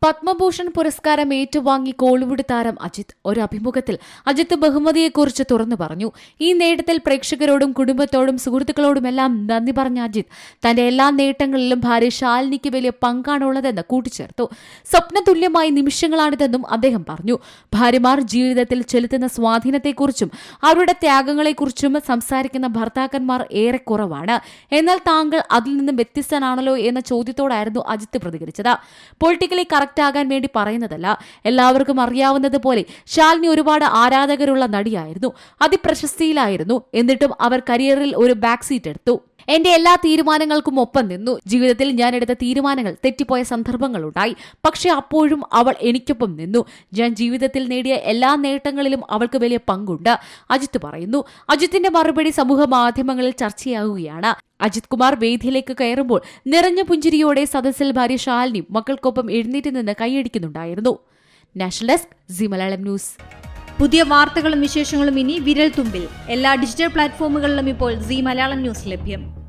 പത്മഭൂഷൺ പുരസ്കാരം ഏറ്റുവാങ്ങി കോളിവുഡ് താരം അജിത് ഒരു അഭിമുഖത്തിൽ അജിത്ത് ബഹുമതിയെക്കുറിച്ച് തുറന്നു പറഞ്ഞു. ഈ നേട്ടത്തിൽ പ്രേക്ഷകരോടും കുടുംബത്തോടും സുഹൃത്തുക്കളോടുമെല്ലാം നന്ദി പറഞ്ഞ അജിത് തന്റെ എല്ലാ നേട്ടങ്ങളിലും ഭാര്യ ശാലിനിക്ക് വലിയ പങ്കാണുള്ളതെന്ന് കൂട്ടിച്ചേർത്തു. സ്വപ്നതുല്യമായ നിമിഷങ്ങളാണിതെന്നും അദ്ദേഹം പറഞ്ഞു. ഭാര്യമാർ ജീവിതത്തിൽ ചെലുത്തുന്ന സ്വാധീനത്തെക്കുറിച്ചും അവരുടെ ത്യാഗങ്ങളെക്കുറിച്ചും സംസാരിക്കുന്ന ഭർത്താക്കന്മാർ ഏറെ കുറവാണ്. എന്നാൽ താങ്കൾ അതിൽ നിന്നും വ്യത്യസ്തനാണല്ലോ എന്ന ചോദ്യത്തോടായിരുന്നു അജിത്ത് പ്രതികരിച്ചത്. പൊളിറ്റിക്കലി ആകാൻ വേണ്ടി പറയുന്നതല്ല. എല്ലാവർക്കും അറിയാവുന്നതുപോലെ ശാലിനി ഒരുപാട് ആരാധകരുള്ള നടിയായിരുന്നു. അതിപ്രശസ്തിയിലായിരുന്നു. എന്നിട്ടും അവർ കരിയറിൽ ഒരു ബാക്ക് സീറ്റ് എടുത്തു. എന്റെ എല്ലാ തീരുമാനങ്ങൾക്കും ഒപ്പം നിന്നു. ജീവിതത്തിൽ ഞാൻ എടുത്ത തീരുമാനങ്ങൾ തെറ്റിപ്പോയ സന്ദർഭങ്ങളുണ്ടായി. പക്ഷെ അപ്പോഴും അവൾ എനിക്കൊപ്പം നിന്നു. ഞാൻ ജീവിതത്തിൽ നേടിയ എല്ലാ നേട്ടങ്ങളിലും അവൾക്ക് വലിയ പങ്കുണ്ട്, അജിത്ത് പറയുന്നു. അജിത്തിന്റെ മറുപടി സമൂഹ മാധ്യമങ്ങളിൽ ചർച്ചയാവുകയാണ്. അജിത് കുമാർ വേദിയിലേക്ക് കയറുമ്പോൾ നിറഞ്ഞ പുഞ്ചിരിയോടെ സദസ്സിൽ ഭാര്യ ശാലിനി മക്കൾക്കൊപ്പം എഴുന്നേറ്റ് നിന്ന് കൈയടിക്കുന്നുണ്ടായിരുന്നു. National desk Zee Malayalam news. പുതിയ വാർത്തകളും വിശേഷങ്ങളും ഇനി വിരൽ തുമ്പിൽ. എല്ലാ ഡിജിറ്റൽ പ്ലാറ്റ്ഫോമുകളിലും ഇപ്പോൾ സി മലയാളം ന്യൂസ് ലഭ്യം.